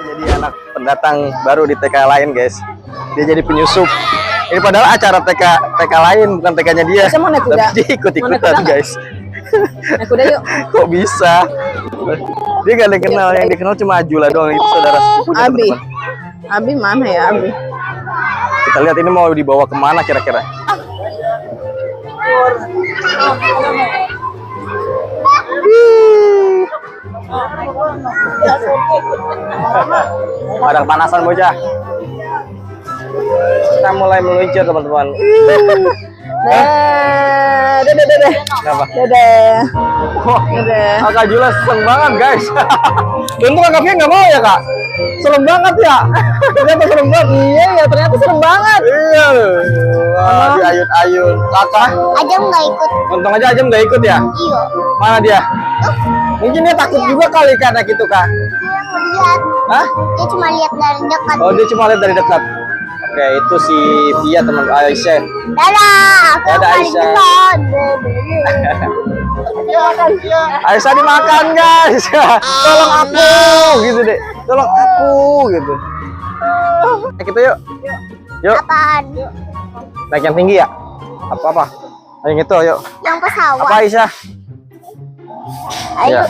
Jadi anak pendatang baru di TK lain guys. Dia jadi penyusup. Ini padahal acara TK lain, bukan TK-nya dia. Saya mau naik kuda. Tapi dia ikut-ikutan guys. Naik kuda yuk. Kok bisa? Dia gak dikenal, yang dikenal cuma Ajula doang. Itu saudara sepupunya Abi. teman-teman. Abi mana ya Abi? Kita lihat ini mau dibawa kemana kira-kira. Pada kepanasan bocah. Kita mulai meluncur teman-teman. Dadah. Kenapa? Dadah. Wah, Dadah. Kak Jula seneng banget guys. Untung kakaknya nggak mau ya kak. Serem banget ya. Ternyata serem banget. Iya ya, ternyata serem banget. Iya. Wah, diayun-ayun. Kakak. Ajam nggak ikut. Untung aja Ajam nggak ikut ya. Iya. Mana dia? Mungkin dia takut juga kali karena gitu kak. Dia ngeliat. Hah? Dia cuma lihat dari dekat. Oh dia cuma lihat dari dekat. Oke itu si Via teman Aisyah. Dadah. Aku Dadah, paling Aisyah. dekat. Aisyah dimakan guys. Tolong aku gitu deh. Tolong aku gitu. Kita yuk. Yuk. Apaan? Naik yang tinggi ya? Apa-apa? Yang itu yuk. Yang pesawat. Apa Aisyah? Ayo. Ya.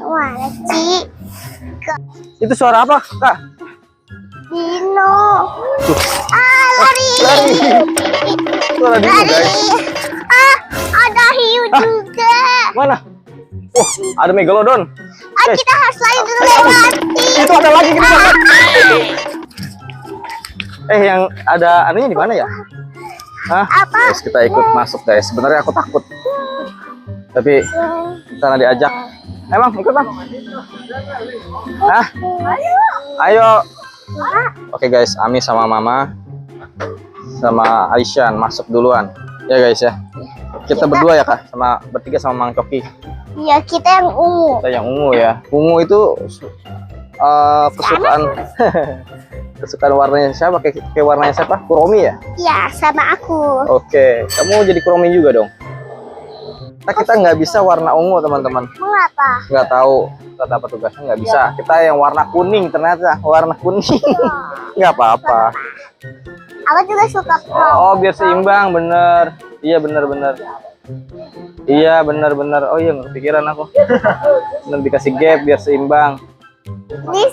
Wah, Ci. Itu suara apa kak? Dino. Lari. Suara Dino guys. Ada hiu juga. Mana? Oh ada megalodon. Guys. Kita harus lari dulu lewati. Itu ada lagi kita lihat. Yang ada anunya di mana ya? Hah? Apa? Guys, kita ikut masuk guys. Sebenarnya aku takut. Tapi karena diajak. Emang ikut bang? Hah? Ayo. Oke guys, Ami sama Mama sama Aisyah masuk duluan. Ya guys ya. Kita berdua ya kak, sama bertiga sama Mang Coki. Iya, kita yang ungu. Kita yang ungu ya. Ungu itu kesukaan kesukaan warnanya siapa? Kayak warnanya siapa? Kuromi ya? Iya, sama aku. Oke, kamu jadi Kuromi juga dong. Kita nggak bisa warna ungu teman-teman. Mengapa? Nggak tahu apa tugasnya, nggak bisa. Kita yang warna kuning ternyata warna kuning. Nggak apa-apa. Aku juga suka pro. Oh biar seimbang bener. Iya bener. Iya bener. Oh iya nggak kepikiran aku. Bener dikasih gap biar seimbang. Ini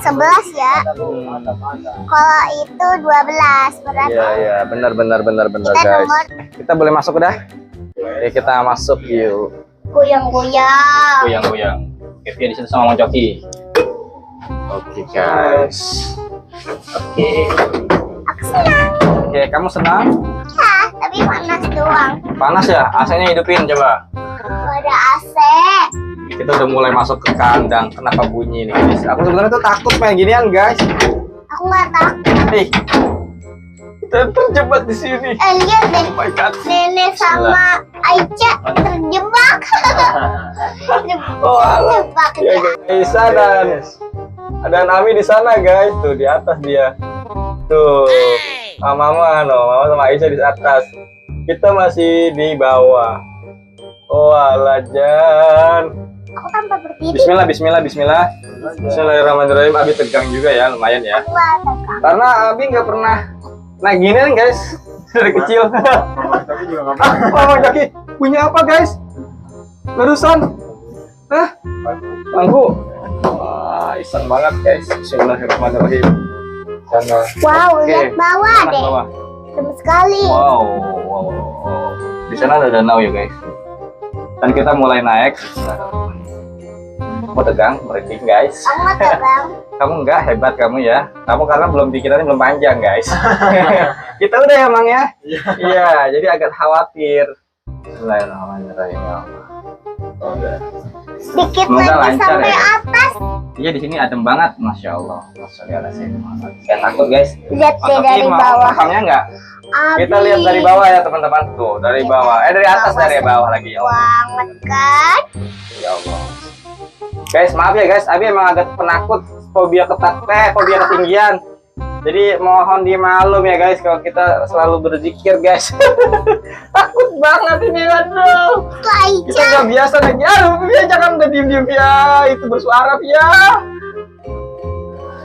11 ya. Kalau itu 12 berarti. Iya bener Kita guys. nomor Kita boleh masuk udah? Oke kita masuk yuk. goyang-goyang. Goyang. Oke Via di situ sama Mang Coki. Oke guys. Oke. Aku senang. Oke kamu senang? Ya, tapi panas doang. Panas ya? AC-nya hidupin coba. Gak ada AC. Kita udah mulai masuk ke kandang. Kenapa bunyi nih guys? Aku sebenarnya tuh takut main ginian guys. Aku nggak takut. Kita terjebak di sini. Lihat deh. Oh my god. Nenek sama Aisyah terjebak. Oh alah. Terjebak. Ya guys, dan Ami di sana guys, tuh di atas dia. Tuh. Mama sama Aisyah di atas. Kita masih di bawah. Oh alajan. Aku tanpa berdiri. Bismillah. Bismillahirrahmanirrahim. Abi tegang juga ya, lumayan ya. Aku nggak tegang. Karena Abi nggak pernah naik ginian guys dari kecil. Mang Coki punya apa guys? Barusan. Hah? Bangku. Wah, iseng banget guys. Bismillahirrahmanirrahim. Sana. Wow, Oke. lihat bawah deh. Bawah. Serem sekali. Wow. Di sana ada danau ya guys. Dan kita mulai naik. Mau tegang, merinding guys. Aku nggak tegang. Kamu enggak hebat kamu ya. Kamu karena belum pikirannya belum panjang guys. Kita udah ya Mang ya. Iya, jadi agak khawatir. Bismillahirrahmanirrahim. Udah. Sedikit Semoga lagi lancar sampai ya. atas. Iya di sini adem banget, masya Allah. Saya takut guys. Lihat deh dari bawah. Makamnya enggak? Kita Abi. lihat dari bawah ya teman-teman. Tuh dari bawah. Dari atas dari bawah lagi ya Allah. Banget kan? Ya Allah. Guys maaf ya guys, Abi emang agak penakut, fobia fobia ketinggian. Jadi mohon dimaklum ya guys kalau kita selalu berzikir guys. Takut banget ini, aduh. Kita nggak biasa lagi. Aduh, Via jangan udah diem Via. Itu bersuara Via.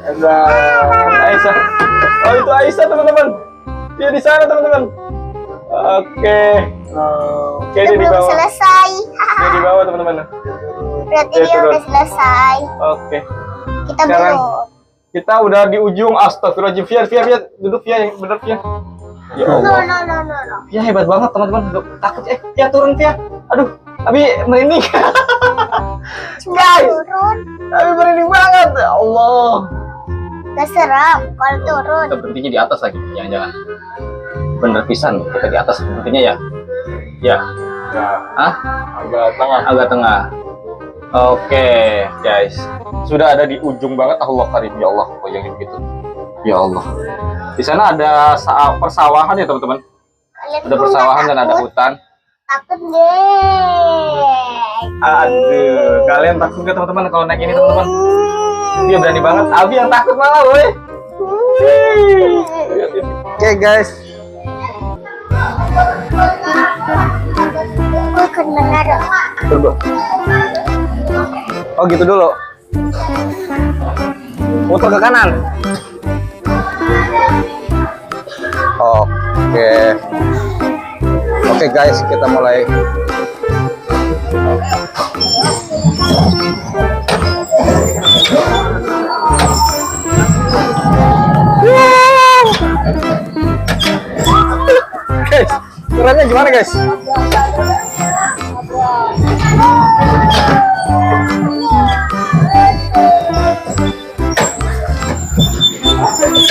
Ada Aisyah. Oh itu Aisyah teman-teman. Dia di sana teman-teman. Oke. Oke dia di bawah. Selesai. Dia di bawah teman-teman. Berarti dia udah selesai. Oke. Kita Sekarang belum. kita udah di ujung. Astagfirullahaladzim. Via duduk Via yang bener Via. Ya No. Allah. Via hebat banget teman-teman. Takut Via turun Via. Aduh, Abi merinding. Guys, Turun. Abi merinding banget. Ya Allah. Gak seram kalau turun. Kita berhentinya di atas lagi, jangan-jangan. Bener pisan kita di atas berhentinya ya. Ya. Hah? Agak tengah. Oke, guys. Sudah ada di ujung banget. Allah karim ya Allah, kok yang begitu. Ya Allah. Di sana ada persawahan ya, teman-teman. Ada persawahan dan ada hutan. Takut deh. Aduh, kalian takut nggak teman-teman kalau naik ini, teman-teman? Dia berani banget. Abi yang takut malah, boy. Oke, guys. Gue kan benar. Tunggu. Oh gitu dulu. Muter ke kanan. Oke. Oke guys, kita mulai. Guys, kerennya gimana guys?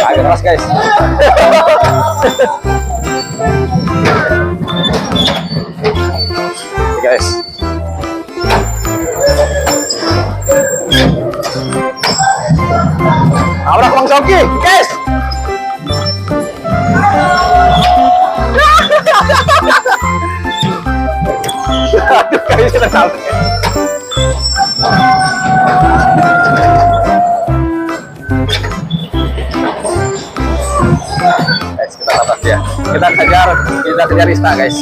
Agak keras guys. Guys. Abrak Bang Soki, guys. Aduh, guys, kita sampai. Guys, kita atas ya. Kita kejar Ista, guys.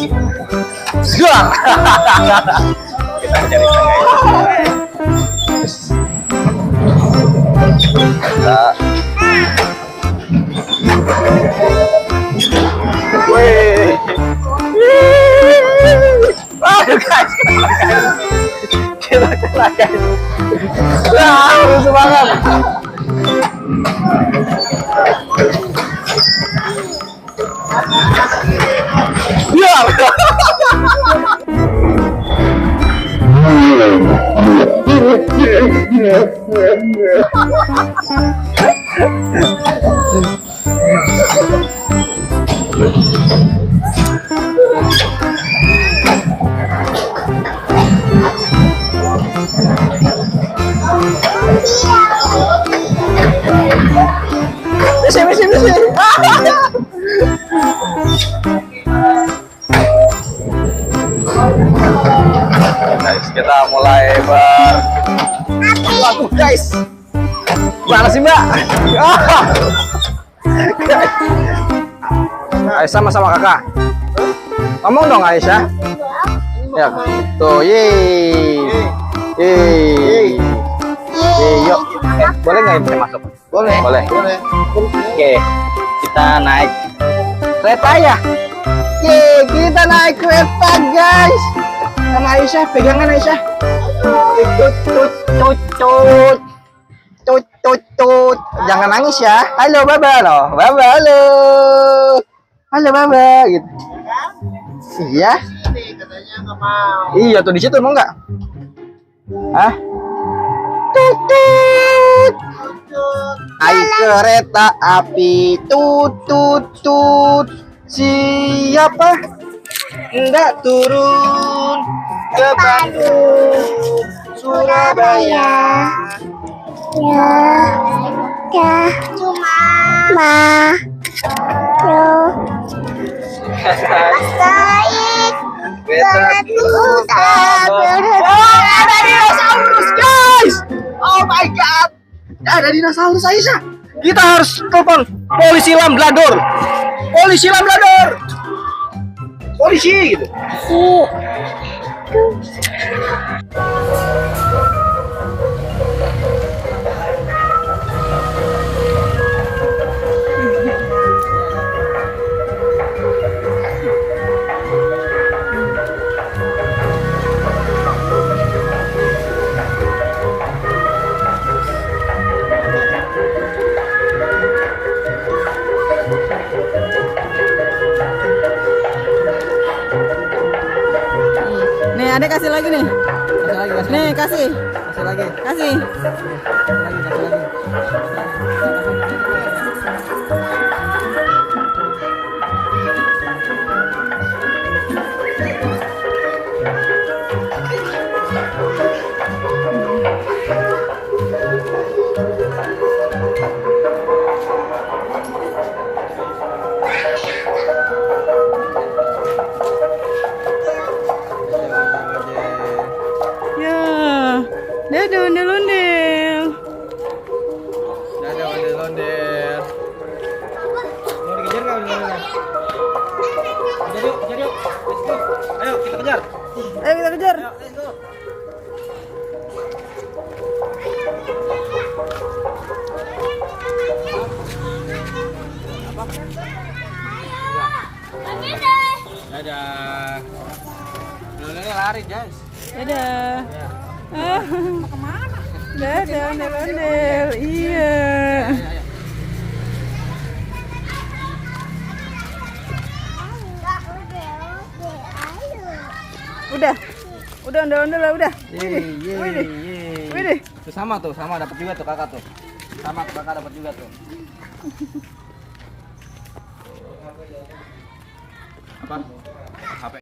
Kita kejar Ista, guys. Kita. Wih. Aduh, guys, kita kena guys. Wah, lucu banget. Ya. Misi. Guys, kita mulai Waduh guys, mana sih Mbak? Aisyah sama kakak. Ngomong dong Aisyah. Ya, tuh, yeay. Yuk. Boleh nggak bisa masuk? Boleh. Oke, kita naik kereta ya. Yeay, kita naik kereta guys. Sama Aisyah, pegangan Aisyah. Tut. Jangan nangis ya. Halo Baba loh. Halo Baba gitu. Iya. Iya tuh di situ mau nggak? Hah? Tut. Naik kereta api tut. Siapa? Enggak turun ke Bandung, Surabaya. Ya, cuma baik. Ada dinosaurus guys. Oh my god. Ada dinosaurus Aisyah. Kita harus telepon polisi Lamblador. Polisi Lamblador. Polisi gitu. Nih, adek kasih lagi nih. Kasih lagi, kasih Nih, kasih. Kasih lagi. Kasih. Kasih lagi. Ya. Dadah ondel-ondel. Dadah ondel-ondel. Mau dikejar nggak ondel-ondelnya? Kejar yuk, kejar yuk. Let's go. Ayo kita kejar. Ayo kita kejar. Ayo, let's go. Dadah. Ondel-ondelnya lari guys. Dadah. Mau kemana? Dadah ondel-ondel. Iya. Udah. Udah ondel-ondel lah udah. Widih. Widih. Tuh sama dapat juga tuh kakak tuh. Sama kakak dapat juga tuh. Apa? HP.